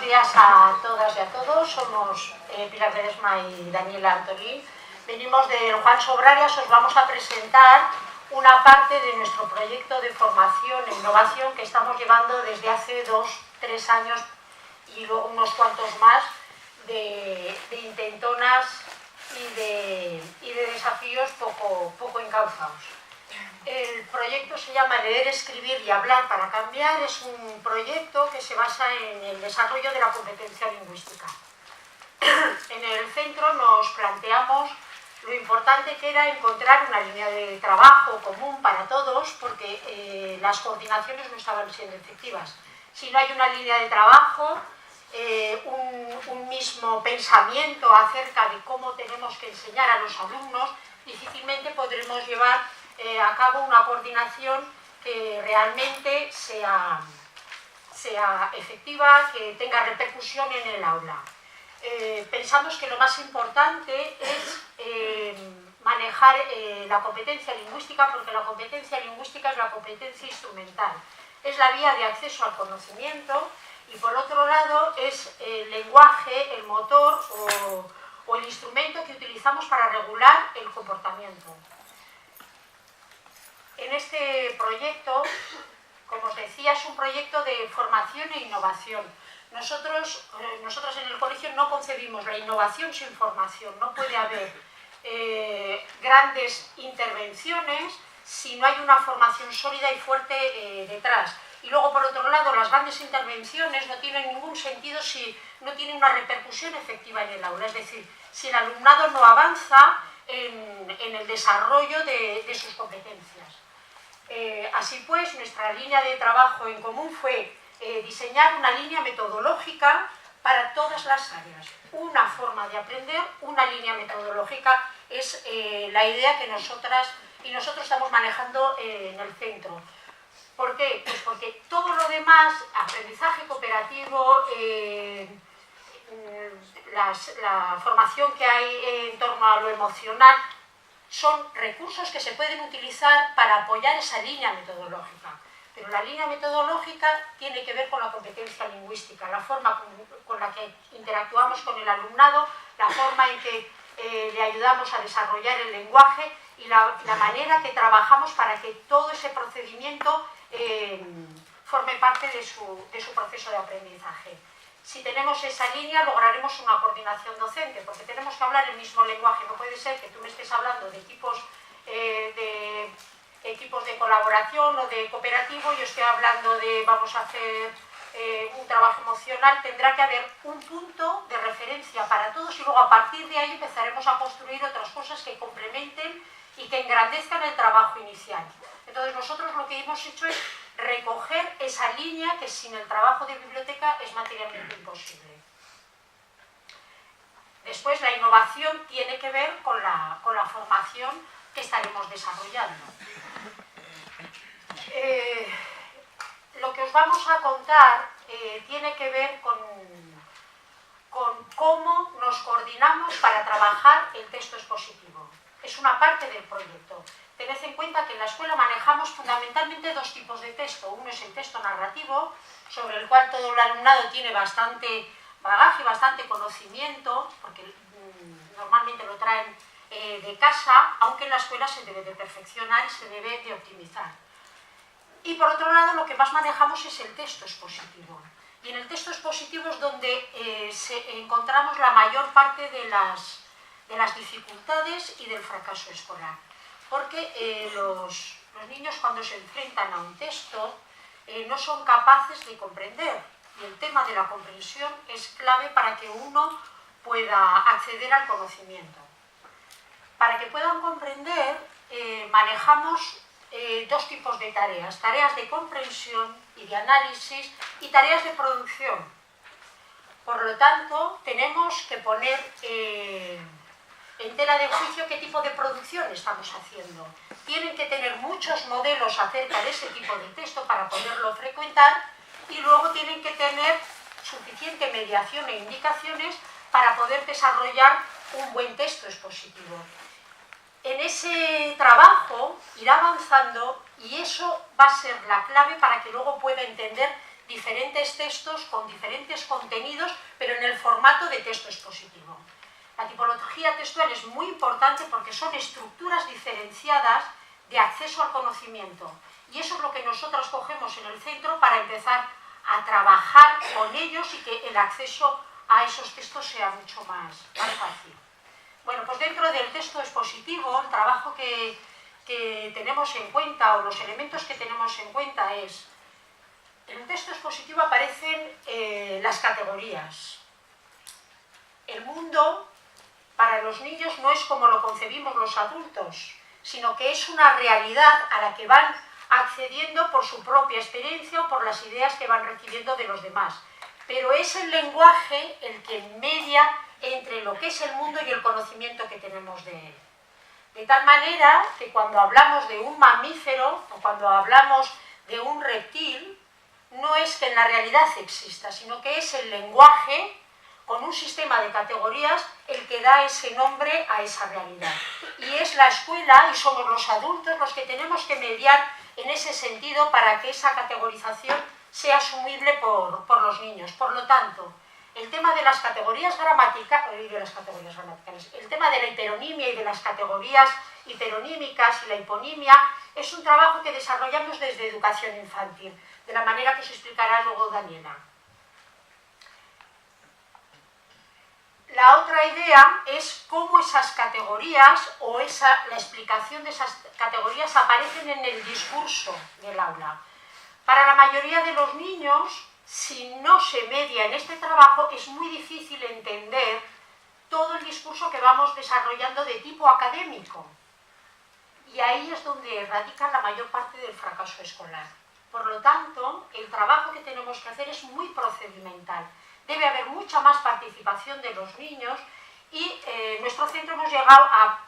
días a todas y a todos. Somos Pilar Ledesma y Daniela Antolín. Venimos del Juan Sobrarias. Os vamos a presentar una parte de nuestro proyecto de formación e innovación que estamos llevando desde hace 2-3 años y luego unos cuantos más de intentonas y de desafíos poco encauzados. El proyecto se llama Leer, Escribir y Hablar para Cambiar. Es un proyecto que se basa en el desarrollo de la competencia lingüística. En el centro nos planteamos lo importante que era encontrar una línea de trabajo común para todos, porque las coordinaciones no estaban siendo efectivas. Si no hay una línea de trabajo, un mismo pensamiento acerca de cómo tenemos que enseñar a los alumnos, difícilmente podremos llevar a cabo una coordinación que realmente sea efectiva, que tenga repercusión en el aula. Pensamos que lo más importante es manejar la competencia lingüística, porque la competencia lingüística es la competencia instrumental, es la vía de acceso al conocimiento, y por otro lado es el lenguaje, el motor o el instrumento que utilizamos para regular el comportamiento. En este proyecto, como os decía, es un proyecto de formación e innovación. Nosotros en el colegio no concebimos la innovación sin formación. No puede haber grandes intervenciones si no hay una formación sólida y fuerte detrás. Y luego, por otro lado, las grandes intervenciones no tienen ningún sentido si no tienen una repercusión efectiva en el aula. Es decir, si el alumnado no avanza en el desarrollo de sus competencias. Así pues, nuestra línea de trabajo en común fue diseñar una línea metodológica para todas las áreas. Una forma de aprender, una línea metodológica es la idea que nosotros estamos manejando en el centro. ¿Por qué? Pues porque todo lo demás, aprendizaje cooperativo, la formación que hay en torno a lo emocional, son recursos que se pueden utilizar para apoyar esa línea metodológica. Pero la línea metodológica tiene que ver con la competencia lingüística, la forma con la que interactuamos con el alumnado, la forma en que le ayudamos a desarrollar el lenguaje y la manera que trabajamos para que todo ese procedimiento forme parte de su proceso de aprendizaje. Si tenemos esa línea, lograremos una coordinación docente, porque tenemos que hablar el mismo lenguaje. No puede ser que tú me estés hablando de equipos de colaboración o de cooperativo, yo estoy hablando de vamos a hacer un trabajo emocional. Tendrá que haber un punto de referencia para todos y luego a partir de ahí empezaremos a construir otras cosas que complementen y que engrandezcan el trabajo inicial. Entonces nosotros lo que hemos hecho es recoger esa línea que sin el trabajo de biblioteca es materialmente imposible. Después la innovación tiene que ver con la formación que estaremos desarrollando. Lo que os vamos a contar tiene que ver con cómo nos coordinamos para trabajar el texto expositivo. Es una parte del proyecto. Tened en cuenta que en la escuela manejamos fundamentalmente dos tipos de texto. Uno es el texto narrativo, sobre el cual todo el alumnado tiene bastante bagaje, bastante conocimiento, porque normalmente lo traen de casa, aunque en la escuela se debe de perfeccionar y se debe de optimizar. Y por otro lado, lo que más manejamos es el texto expositivo. Y en el texto expositivo es donde encontramos la mayor parte de las dificultades y del fracaso escolar. Porque los niños, cuando se enfrentan a un texto, no son capaces de comprender. Y el tema de la comprensión es clave para que uno pueda acceder al conocimiento. Para que puedan comprender, manejamos dos tipos de tareas. Tareas de comprensión y de análisis y tareas de producción. Por lo tanto, tenemos que poner en tela de juicio qué tipo de producción estamos haciendo. Tienen que tener muchos modelos acerca de ese tipo de texto para poderlo frecuentar y luego tienen que tener suficiente mediación e indicaciones para poder desarrollar un buen texto expositivo. En ese trabajo irá avanzando y eso va a ser la clave para que luego pueda entender diferentes textos con diferentes contenidos, pero en el formato de texto expositivo. La tipología textual es muy importante porque son estructuras diferenciadas de acceso al conocimiento, y eso es lo que nosotros cogemos en el centro para empezar a trabajar con ellos y que el acceso a esos textos sea mucho más fácil. Bueno, pues dentro del texto expositivo, el trabajo que tenemos en cuenta, o los elementos que tenemos en cuenta es, en el texto expositivo aparecen las categorías. El mundo para los niños no es como lo concebimos los adultos, sino que es una realidad a la que van accediendo por su propia experiencia o por las ideas que van recibiendo de los demás. Pero es el lenguaje el que media entre lo que es el mundo y el conocimiento que tenemos de él. De tal manera que cuando hablamos de un mamífero o cuando hablamos de un reptil, no es que en la realidad exista, sino que es el lenguaje con un sistema de categorías el que da ese nombre a esa realidad. Y es la escuela y somos los adultos los que tenemos que mediar en ese sentido para que esa categorización sea asumible por los niños. Por lo tanto, el tema de las categorías gramaticales, el tema de la hiperonimia y de las categorías hiperonímicas y la hiponimia es un trabajo que desarrollamos desde educación infantil, de la manera que os explicará luego Daniela. La otra idea es cómo esas categorías o la explicación de esas categorías aparecen en el discurso del aula. Para la mayoría de los niños, si no se media en este trabajo, es muy difícil entender todo el discurso que vamos desarrollando de tipo académico. Y ahí es donde radica la mayor parte del fracaso escolar. Por lo tanto, el trabajo que tenemos que hacer es muy procedimental. Debe haber mucha más participación de los niños y en nuestro centro hemos llegado a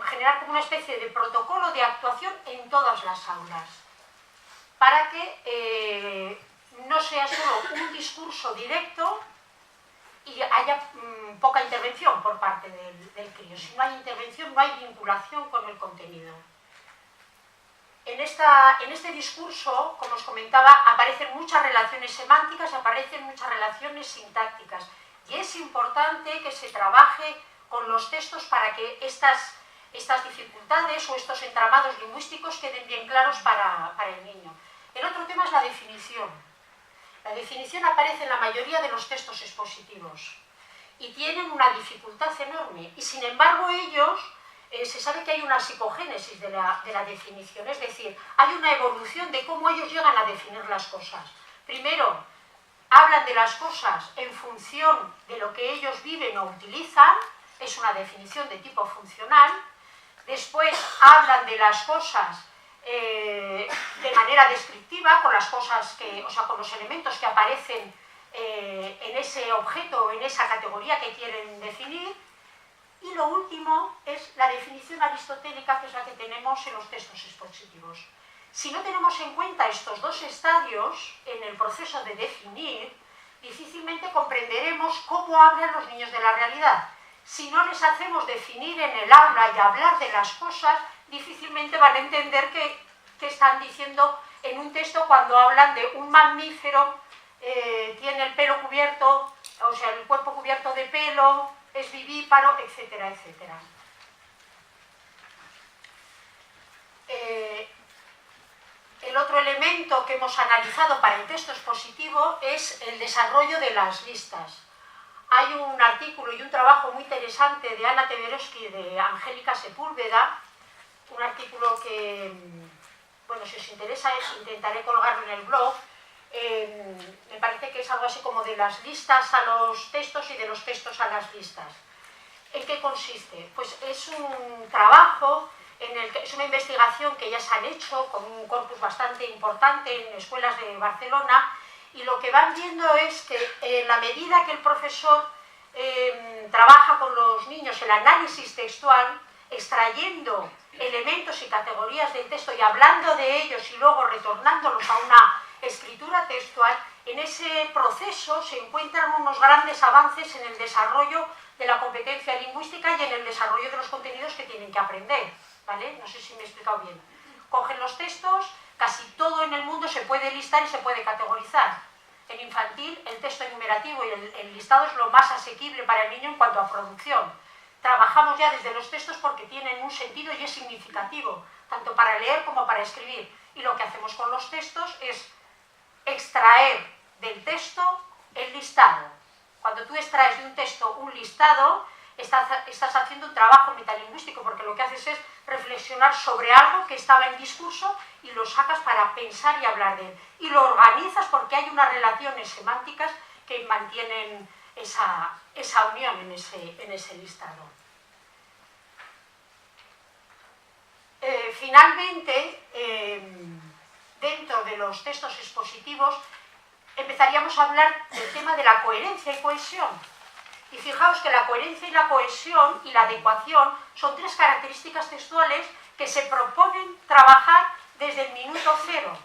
generar como una especie de protocolo de actuación en todas las aulas, para que no sea solo un discurso directo y haya poca intervención por parte del crío. Si no hay intervención, no hay vinculación con el contenido. En este discurso, como os comentaba, aparecen muchas relaciones semánticas y aparecen muchas relaciones sintácticas. Y es importante que se trabaje con los textos para que estas dificultades o estos entramados lingüísticos queden bien claros para el niño. El otro tema es la definición. La definición aparece en la mayoría de los textos expositivos y tienen una dificultad enorme. Y sin embargo ellos... se sabe que hay una psicogénesis de la definición, es decir, hay una evolución de cómo ellos llegan a definir las cosas. Primero, hablan de las cosas en función de lo que ellos viven o utilizan, es una definición de tipo funcional. Después hablan de las cosas de manera descriptiva, con las cosas con los elementos que aparecen en ese objeto o en esa categoría que quieren definir. Y lo último es la definición aristotélica, que es la que tenemos en los textos expositivos. Si no tenemos en cuenta estos dos estadios en el proceso de definir, difícilmente comprenderemos cómo hablan los niños de la realidad. Si no les hacemos definir en el aula y hablar de las cosas, difícilmente van a entender qué están diciendo en un texto cuando hablan de un mamífero, tiene el pelo cubierto, o sea, el cuerpo cubierto de pelo, es vivíparo, etcétera, etcétera. El otro elemento que hemos analizado para el texto expositivo es el desarrollo de las listas. Hay un artículo y un trabajo muy interesante de Ana Teberovsky y de Angélica Sepúlveda, un artículo que, bueno, si os interesa, intentaré colgarlo en el blog. Me parece que es algo así como de las listas a los textos y de los textos a las listas. ¿En qué consiste? Pues es un trabajo, es una investigación que ya se han hecho con un corpus bastante importante en escuelas de Barcelona, y lo que van viendo es que en la medida que el profesor trabaja con los niños el análisis textual, extrayendo elementos y categorías del texto y hablando de ellos y luego retornándolos a una escritura textual, en ese proceso se encuentran unos grandes avances en el desarrollo de la competencia lingüística y en el desarrollo de los contenidos que tienen que aprender, ¿vale? No sé si me he explicado bien. Cogen los textos, casi todo en el mundo se puede listar y se puede categorizar. En infantil, el texto enumerativo y el listado es lo más asequible para el niño en cuanto a producción. Trabajamos ya desde los textos porque tienen un sentido y es significativo, tanto para leer como para escribir. Y lo que hacemos con los textos es extraer del texto el listado. Cuando tú extraes de un texto un listado, estás haciendo un trabajo metalingüístico, porque lo que haces es reflexionar sobre algo que estaba en discurso y lo sacas para pensar y hablar de él. Y lo organizas porque hay unas relaciones semánticas que mantienen esa unión en ese listado. Finalmente, dentro de los textos expositivos, empezaríamos a hablar del tema de la coherencia y cohesión. Y fijaos que la coherencia y la cohesión y la adecuación son tres características textuales que se proponen trabajar desde el minuto cero.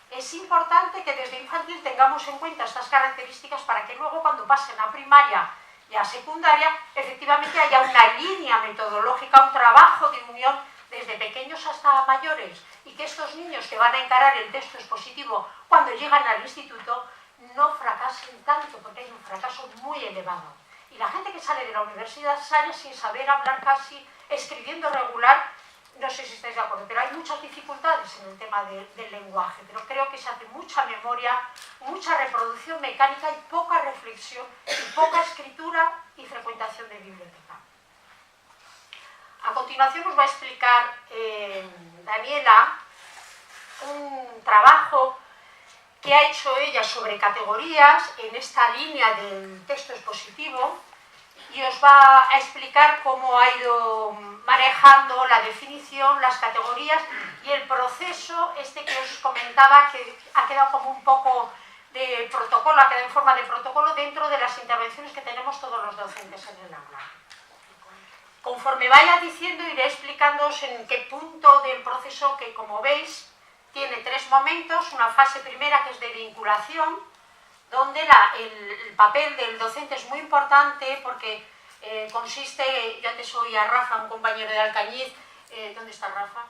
Es importante que desde infantil tengamos en cuenta estas características para que luego, cuando pasen a primaria y a secundaria, efectivamente haya una línea metodológica, un trabajo de unión desde pequeños hasta mayores, y que estos niños que van a encarar el texto expositivo cuando llegan al instituto no fracasen tanto, porque hay un fracaso muy elevado. Y la gente que sale de la universidad sale sin saber hablar casi, escribiendo regular. No sé si estáis de acuerdo, pero hay muchas dificultades en el tema del lenguaje, pero creo que se hace mucha memoria, mucha reproducción mecánica y poca reflexión, y poca escritura y frecuentación de biblioteca. A continuación os va a explicar Daniela un trabajo que ha hecho ella sobre categorías en esta línea del texto expositivo, y os va a explicar cómo ha ido manejando la definición, las categorías y el proceso que os comentaba, que ha quedado como un poco de protocolo, ha quedado en forma de protocolo dentro de las intervenciones que tenemos todos los docentes en el aula. Conforme vaya diciendo, iré explicándoos en qué punto del proceso, que como veis tiene tres momentos. Una fase primera, que es de vinculación, donde el papel del docente es muy importante, porque consiste, yo antes oí a Rafa, un compañero de Alcañiz, ¿dónde está Rafa?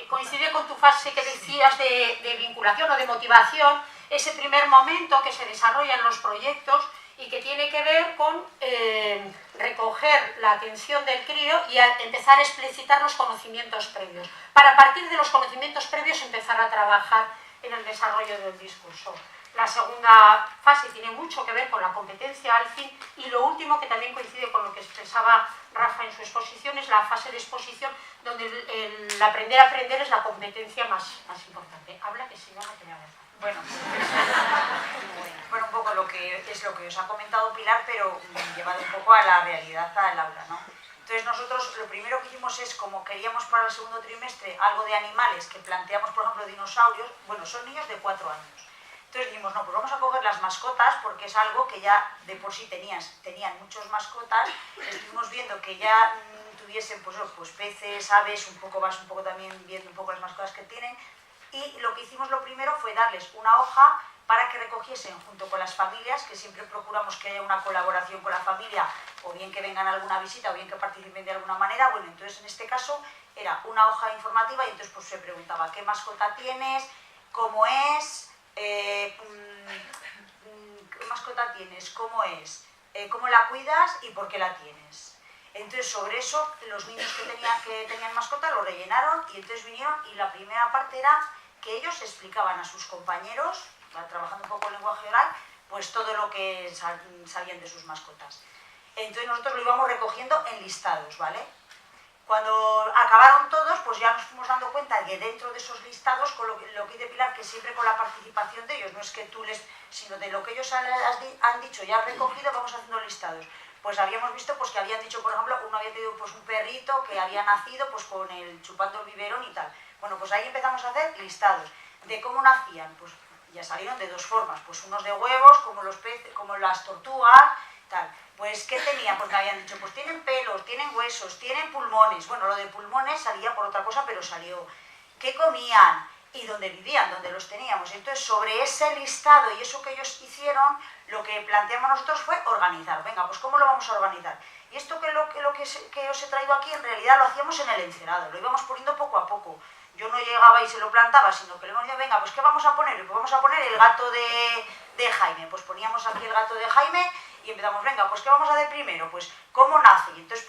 Coincide con tu fase que decías de vinculación o de motivación, ese primer momento que se desarrolla en los proyectos y que tiene que ver con recoger la atención del crío y empezar a explicitar los conocimientos previos, para a partir de los conocimientos previos empezar a trabajar en el desarrollo del discurso. La segunda fase tiene mucho que ver con la competencia al fin, y lo último, que también coincide con lo que expresaba Rafa en su exposición, es la fase de exposición, donde el aprender a aprender es la competencia más importante. Habla, que si no, no te voy a dejar. Bueno, un poco lo que os ha comentado Pilar, pero llevado un poco a la realidad, al aula, ¿no? Entonces nosotros lo primero que hicimos es, como queríamos para el segundo trimestre algo de animales, que planteamos, por ejemplo, dinosaurios. Bueno, son niños de 4 años. Entonces dijimos, no, pues vamos a coger las mascotas, porque es algo que ya de por sí tenían muchos mascotas. Estuvimos viendo que ya tuviesen pues peces, aves, vas un poco también viendo un poco las mascotas que tienen. Y lo que hicimos lo primero fue darles una hoja para que recogiesen junto con las familias, que siempre procuramos que haya una colaboración con la familia, o bien que vengan a alguna visita, o bien que participen de alguna manera. Bueno, entonces en este caso era una hoja informativa, y entonces pues se preguntaba qué mascota tienes, cómo es, qué mascota tienes, cómo es, cómo la cuidas y por qué la tienes. Entonces sobre eso los niños que tenían mascota lo rellenaron, y entonces vinieron, y la primera parte era que ellos explicaban a sus compañeros, trabajando un poco el lenguaje oral, pues todo lo que sabían de sus mascotas. Entonces nosotros lo íbamos recogiendo en listados, ¿vale? Cuando acabaron todos, pues ya nos fuimos dando cuenta que dentro de esos listados, con lo que dice Pilar, que siempre con la participación de ellos, no es que tú sino de lo que ellos han dicho y han recogido, vamos haciendo listados. Pues habíamos visto pues que habían dicho, por ejemplo, uno había tenido pues un perrito que había nacido pues con chupando el biberón y tal. Bueno, pues ahí empezamos a hacer listados de cómo nacían. Pues ya salieron de dos formas, pues unos de huevos, como los peces, como las tortugas, tal. Pues ¿qué tenían? Pues me habían dicho, pues tienen pelos, tienen huesos, tienen pulmones. Bueno, lo de pulmones salía por otra cosa, pero salió. ¿Qué comían? Y dónde vivían, dónde los teníamos. Entonces, sobre ese listado y eso que ellos hicieron, lo que planteamos nosotros fue organizar. Venga, pues ¿cómo lo vamos a organizar? Y esto que os he traído aquí, en realidad lo hacíamos en el encerado, lo íbamos poniendo poco a poco. yo no llegaba y se lo plantaba, sino que le hemos dicho, venga, pues ¿qué vamos a poner? Pues vamos a poner el gato de Jaime. Pues poníamos aquí el gato de Jaime y empezamos, venga, pues ¿qué vamos a hacer primero? Pues ¿cómo nace? Y entonces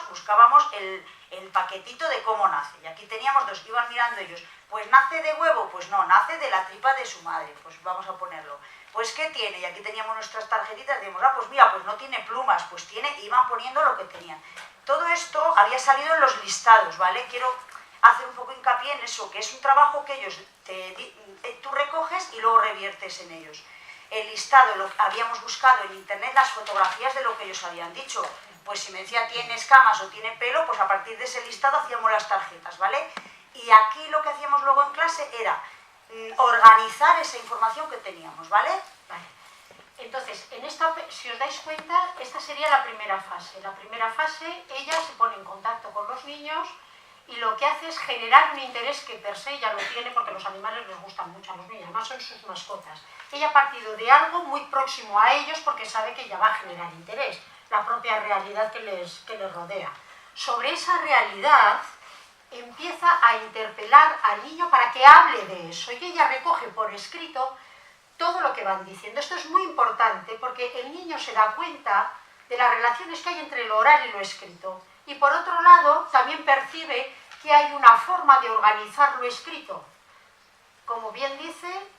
buscábamos el paquetito de cómo nace. Y aquí teníamos dos, iban mirando ellos, pues ¿nace de huevo? Pues no, nace de la tripa de su madre, pues vamos a ponerlo. Pues ¿qué tiene? Y aquí teníamos nuestras tarjetitas, decíamos, pues mira, pues no tiene plumas, pues tiene, iban poniendo lo que tenían. Todo esto había salido en los listados, ¿vale? Quiero hacer un poco hincapié en eso, que es un trabajo que ellos, tú recoges y luego reviertes en ellos. El listado, habíamos buscado en internet las fotografías de lo que ellos habían dicho. Pues si me decía tiene escamas o tiene pelo, pues a partir de ese listado hacíamos las tarjetas, ¿vale? Y aquí lo que hacíamos luego en clase era organizar esa información que teníamos, ¿vale? Vale. Entonces, si os dais cuenta, esta sería la primera fase. La primera fase, ella se pone en contacto con los niños y lo que hace es generar un interés que per se ya lo tiene, porque los animales les gustan mucho a los niños, además son sus mascotas. Ella ha partido de algo muy próximo a ellos porque sabe que ya va a generar interés, la propia realidad que les rodea. Sobre esa realidad empieza a interpelar al niño para que hable de eso, y ella recoge por escrito todo lo que van diciendo. Esto es muy importante porque el niño se da cuenta de las relaciones que hay entre lo oral y lo escrito. Y por otro lado, también percibe que hay una forma de organizar lo escrito. Como bien dice,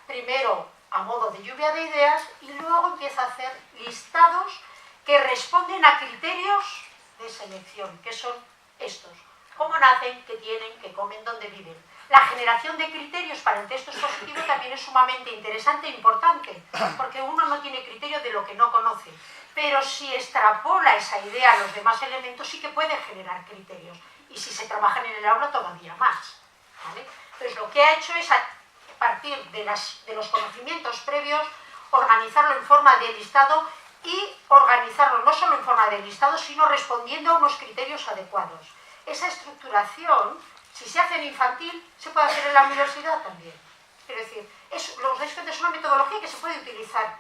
primero a modo de lluvia de ideas y luego empieza a hacer listados que responden a criterios de selección, que son estos. Cómo nacen, qué tienen, qué comen, dónde viven. La generación de criterios para el texto expositivo también es sumamente interesante e importante, porque uno no tiene criterio de lo que no conoce. Pero si extrapola esa idea a los demás elementos, sí que puede generar criterios. Y si se trabajan en el aula, todavía más, ¿vale? Entonces, lo que ha hecho es, a partir de los conocimientos previos, organizarlo en forma de listado y organizarlo no solo en forma de listado, sino respondiendo a unos criterios adecuados. Esa estructuración, si se hace en infantil, se puede hacer en la universidad también. Es decir, es una metodología que se puede utilizar.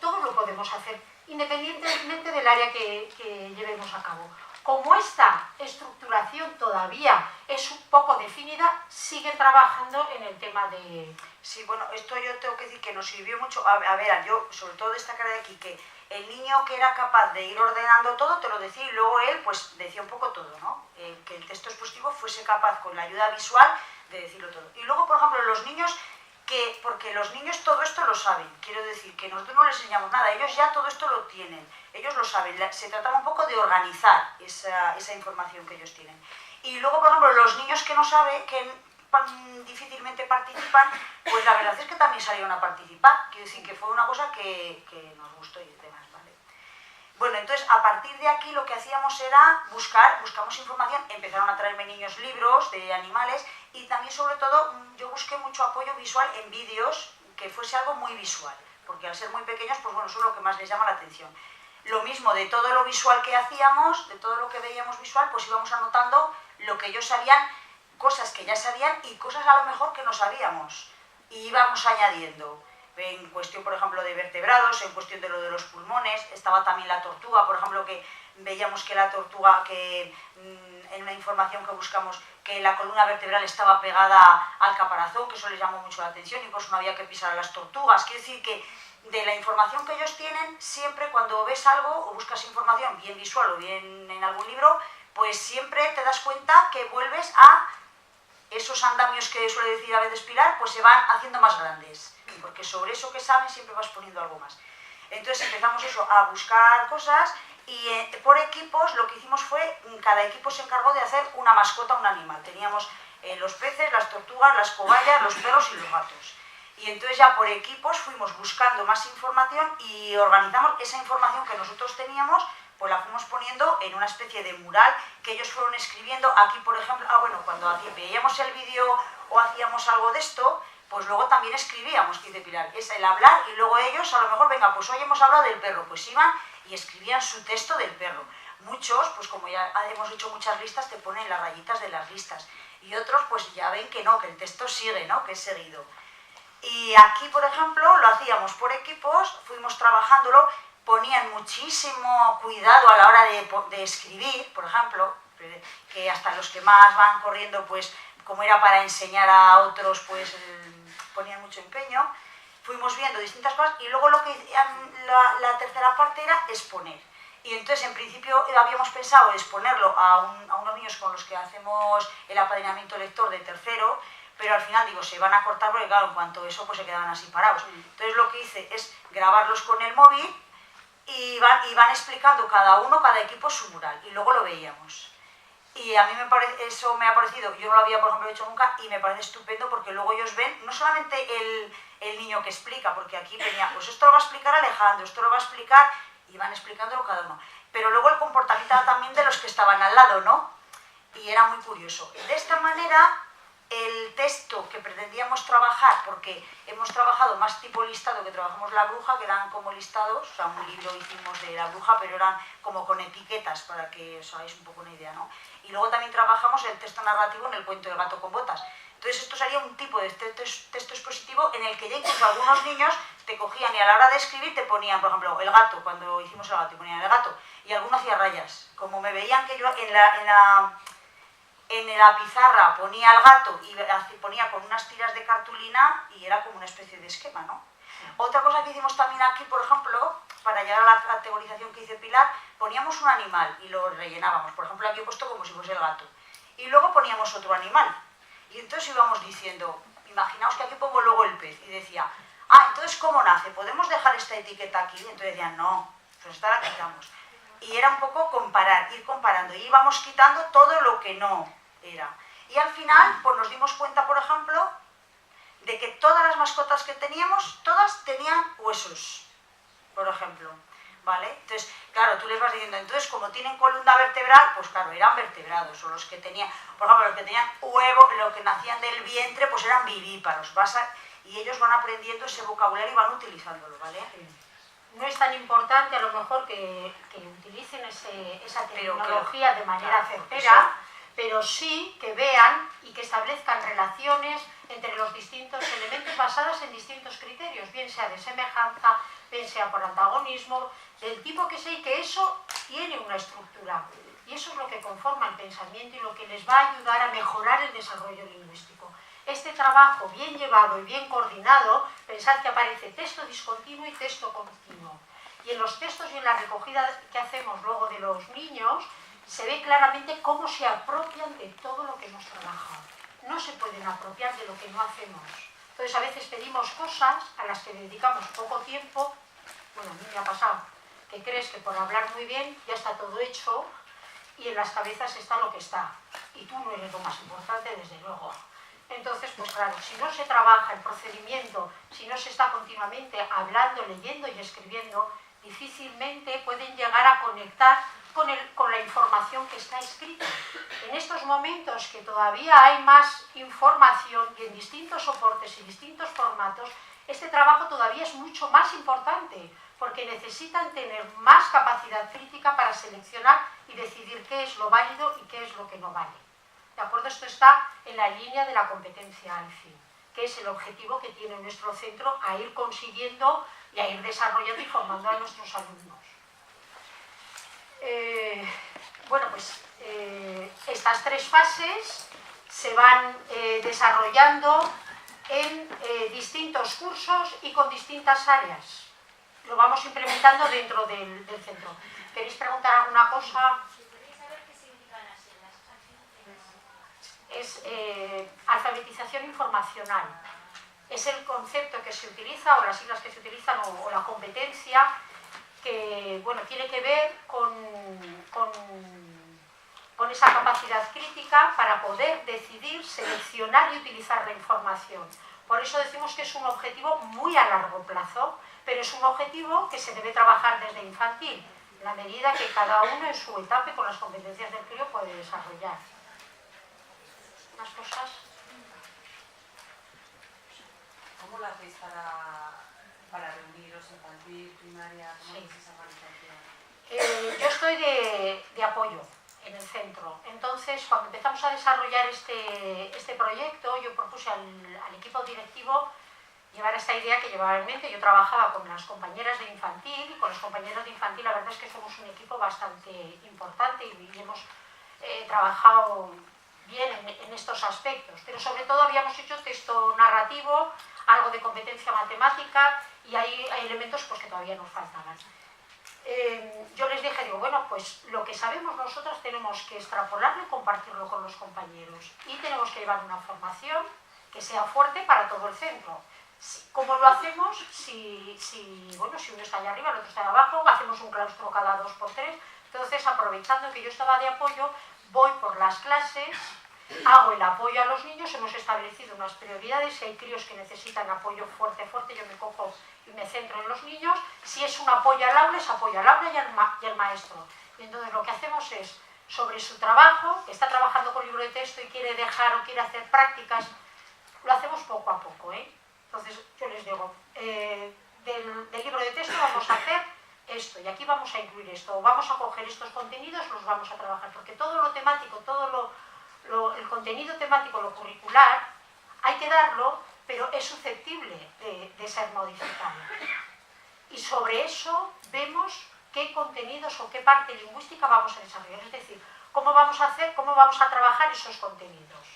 Todos lo podemos hacer, independientemente del área que llevemos a cabo. Como esta estructuración todavía es un poco definida, siguen trabajando en el tema de... Sí, bueno, esto yo tengo que decir que nos sirvió mucho. A ver, yo sobre todo destacar de aquí que el niño que era capaz de ir ordenando todo te lo decía y luego él pues decía un poco todo, ¿no? Que el texto expositivo fuese capaz con la ayuda visual de decirlo todo. Y luego, por ejemplo, los niños porque los niños todo esto lo saben, quiero decir que nosotros no les enseñamos nada, ellos ya todo esto lo tienen, ellos lo saben, se trataba un poco de organizar esa información que ellos tienen. Y luego, por ejemplo, los niños que no saben, que difícilmente participan, pues la verdad es que también salieron a participar, quiero decir que fue una cosa que nos gustó y demás, ¿vale? Bueno, entonces a partir de aquí lo que hacíamos era buscamos información, empezaron a traerme niños libros de animales y también sobre todo yo busqué mucho apoyo visual en vídeos, que fuese algo muy visual, porque al ser muy pequeños, pues bueno, eso es lo que más les llama la atención. Lo mismo de todo lo visual que hacíamos, de todo lo que veíamos visual, pues íbamos anotando lo que ellos sabían, cosas que ya sabían y cosas a lo mejor que no sabíamos, y íbamos añadiendo. En cuestión, por ejemplo, de vertebrados, en cuestión de lo de los pulmones, estaba también la tortuga, por ejemplo, que veíamos que la tortuga, que en una información que buscamos, que la columna vertebral estaba pegada al caparazón, que eso les llamó mucho la atención y por eso no había que pisar a las tortugas. Quiere decir que de la información que ellos tienen, siempre cuando ves algo o buscas información, bien visual o bien en algún libro, pues siempre te das cuenta que vuelves a esos andamios que suele decir a veces Pilar, pues se van haciendo más grandes, porque sobre eso que saben siempre vas poniendo algo más. Entonces empezamos eso, a buscar cosas y por equipos lo que hicimos fue, cada equipo se encargó de hacer una mascota, un animal. Teníamos los peces, las tortugas, las cobayas, los perros y los gatos. Y entonces ya por equipos fuimos buscando más información y organizamos esa información que nosotros teníamos, pues la fuimos poniendo en una especie de mural que ellos fueron escribiendo. Aquí, por ejemplo, cuando veíamos el vídeo o hacíamos algo de esto, pues luego también escribíamos, dice Pilar, es el hablar y luego ellos a lo mejor, venga, pues hoy hemos hablado del perro, pues iban y escribían su texto del perro. Muchos, pues como ya hemos hecho muchas listas, te ponen las rayitas de las listas y otros pues ya ven que no, que el texto sigue, ¿no?, que es seguido. Y aquí, por ejemplo, lo hacíamos por equipos, fuimos trabajándolo, ponían muchísimo cuidado a la hora de escribir, por ejemplo, que hasta los que más van corriendo, pues como era para enseñar a otros, pues ponían mucho empeño. Fuimos viendo distintas cosas y luego lo que la tercera parte era exponer. Y entonces, en principio, habíamos pensado exponerlo a unos niños con los que hacemos el apadrinamiento lector de tercero, pero al final, digo, se van a cortar porque, claro, en cuanto a eso, pues se quedaban así parados. Entonces, lo que hice es grabarlos con el móvil y van explicando cada equipo su mural, y luego lo veíamos. Y a mí eso me ha parecido, yo no lo había, por ejemplo, hecho nunca, y me parece estupendo porque luego ellos ven, no solamente el niño que explica, porque aquí venía, pues esto lo va a explicar Alejandro, esto lo va a explicar, y van explicándolo cada uno. Pero luego el comportamiento también de los que estaban al lado, ¿no? Y era muy curioso. De esta manera, el texto que pretendíamos trabajar, porque hemos trabajado más tipo listado que trabajamos La Bruja, que eran como listados, o sea, un libro hicimos de La Bruja, pero eran como con etiquetas, para que os hagáis un poco una idea, ¿no? Y luego también trabajamos el texto narrativo en el cuento del gato con botas. Entonces esto sería un tipo de texto expositivo en el que ya incluso algunos niños te cogían y a la hora de escribir te ponían, por ejemplo, el gato, cuando hicimos el gato, te ponían el gato, y alguno hacía rayas. Como me veían que yo en la pizarra ponía el gato y ponía con unas tiras de cartulina y era como una especie de esquema, ¿no? Otra cosa que hicimos también aquí, por ejemplo, para llegar a la categorización que hice Pilar, poníamos un animal y lo rellenábamos. Por ejemplo, aquí he puesto como si fuese el gato. Y luego poníamos otro animal. Y entonces íbamos diciendo, imaginaos que aquí pongo luego el pez. Y decía, entonces ¿cómo nace? ¿Podemos dejar esta etiqueta aquí? Y entonces decían, no, pues esta la quitamos. Y era un poco comparar, ir comparando. Y íbamos quitando todo lo que no era. Y al final, pues nos dimos cuenta, por ejemplo, de que todas las mascotas que teníamos, todas tenían huesos, por ejemplo, ¿vale? Entonces, claro, tú les vas diciendo, entonces, como tienen columna vertebral, pues claro, eran vertebrados, o los que tenían, por ejemplo, los que tenían huevo, los que nacían del vientre, pues eran vivíparos, y ellos van aprendiendo ese vocabulario y van utilizándolo, ¿vale? No es tan importante, a lo mejor, que utilicen esa tecnología de manera certera, pero sí que vean y que establezcan relaciones entre los distintos elementos basadas en distintos criterios, bien sea de semejanza, bien sea por antagonismo, del tipo que sea, y que eso tiene una estructura. Y eso es lo que conforma el pensamiento y lo que les va a ayudar a mejorar el desarrollo lingüístico. Este trabajo bien llevado y bien coordinado, pensad que aparece texto discontinuo y texto continuo. Y en los textos y en la recogida que hacemos luego de los niños, se ve claramente cómo se apropian de todo lo que hemos trabajado. No se pueden apropiar de lo que no hacemos. Entonces a veces pedimos cosas a las que dedicamos poco tiempo. Bueno, a mí me ha pasado que crees que por hablar muy bien ya está todo hecho y en las cabezas está lo que está. Y tú no eres lo más importante, desde luego. Entonces, pues claro, si no se trabaja el procedimiento, si no se está continuamente hablando, leyendo y escribiendo, difícilmente pueden llegar a conectar con la información que está escrita. En estos momentos que todavía hay más información y en distintos soportes y distintos formatos, este trabajo todavía es mucho más importante, porque necesitan tener más capacidad crítica para seleccionar y decidir qué es lo válido y qué es lo que no vale. ¿De acuerdo? Esto está en la línea de la competencia ALFI, que es el objetivo que tiene nuestro centro a ir consiguiendo y a ir desarrollando y formando a nuestros alumnos. Bueno, pues estas tres fases se van desarrollando en distintos cursos y con distintas áreas. Lo vamos implementando dentro del centro. ¿Queréis preguntar alguna cosa? Es alfabetización informacional. Es el concepto que se utiliza, o las siglas que se utilizan, o la competencia, que bueno, tiene que ver con esa capacidad crítica para poder decidir, seleccionar y utilizar la información. Por eso decimos que es un objetivo muy a largo plazo, pero es un objetivo que se debe trabajar desde infantil, en la medida que cada uno en su etapa y con las competencias del crío puede desarrollar. ¿Más cosas? ¿Cómo lo hacéis para reuniros infantil, primaria? ¿Cómo es esa organización? Yo estoy de apoyo en el centro. Entonces, cuando empezamos a desarrollar este proyecto, yo propuse al equipo directivo llevar esta idea que llevaba en mente. Yo trabajaba con las compañeras de infantil, y con los compañeros de infantil la verdad es que somos un equipo bastante importante y hemos trabajado bien en estos aspectos, pero sobre todo habíamos hecho texto narrativo, algo de competencia matemática y hay elementos pues, que todavía nos faltaban. Yo les dije, digo, bueno, pues lo que sabemos nosotros tenemos que extrapolarlo y compartirlo con los compañeros y tenemos que llevar una formación que sea fuerte para todo el centro. ¿Cómo lo hacemos? Bueno, si uno está allá arriba, el otro está allá abajo, hacemos un claustro cada 2 por 3, entonces aprovechando que yo estaba de apoyo, voy por las clases, hago el apoyo a los niños, hemos establecido unas prioridades, si hay críos que necesitan apoyo fuerte, yo me cojo y me centro en los niños, si es un apoyo al aula, es apoyo al aula y al maestro. Y entonces lo que hacemos es, sobre su trabajo, que está trabajando con libro de texto y quiere dejar o quiere hacer prácticas, lo hacemos poco a poco, ¿eh? Entonces yo les digo, del libro de texto vamos a hacer esto, y aquí vamos a incluir esto, o vamos a coger estos contenidos, los vamos a trabajar, porque todo lo temático, el contenido temático, lo curricular, hay que darlo, pero es susceptible de ser modificado. Y sobre eso vemos qué contenidos o qué parte lingüística vamos a desarrollar, es decir, cómo vamos a trabajar esos contenidos.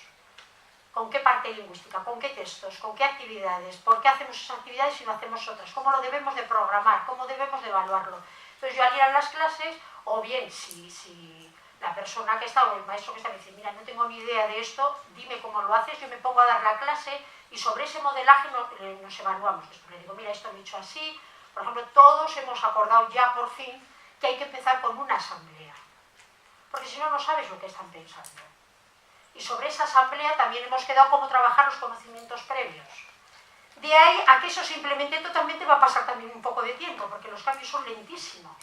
¿Con qué parte lingüística? ¿Con qué textos? ¿Con qué actividades? ¿Por qué hacemos esas actividades y no hacemos otras? ¿Cómo lo debemos de programar? ¿Cómo debemos de evaluarlo? Entonces yo al ir a las clases, o bien si la persona que está o el maestro que está me dice, mira, no tengo ni idea de esto, dime cómo lo haces, yo me pongo a dar la clase y sobre ese modelaje nos evaluamos. Después le digo, mira, esto lo he hecho así. Por ejemplo, todos hemos acordado ya por fin que hay que empezar con una asamblea, porque si no, no sabes lo que están pensando. Y sobre esa asamblea también hemos quedado cómo trabajar los conocimientos previos. De ahí a que eso se implemente totalmente va a pasar también un poco de tiempo, porque los cambios son lentísimos.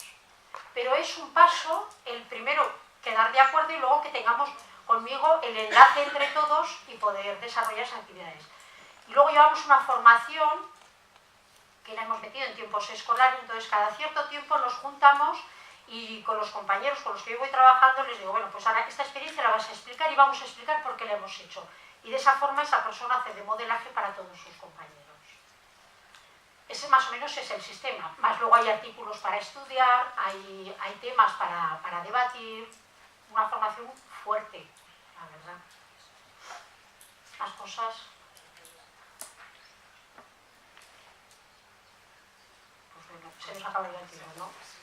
Pero es un paso, el primero, quedar de acuerdo y luego que tengamos conmigo el enlace entre todos y poder desarrollar esas actividades. Y luego llevamos una formación que la hemos metido en tiempos escolares, entonces cada cierto tiempo nos juntamos y con los compañeros con los que yo voy trabajando les digo, bueno, pues ahora esta experiencia la vas a explicar y vamos a explicar por qué la hemos hecho. Y de esa forma esa persona hace de modelaje para todos sus compañeros. Ese más o menos es el sistema. Más luego hay artículos para estudiar, hay temas para debatir, una formación fuerte, la verdad. Más cosas. Pues bueno, se nos acaba ya el tiempo, ¿no?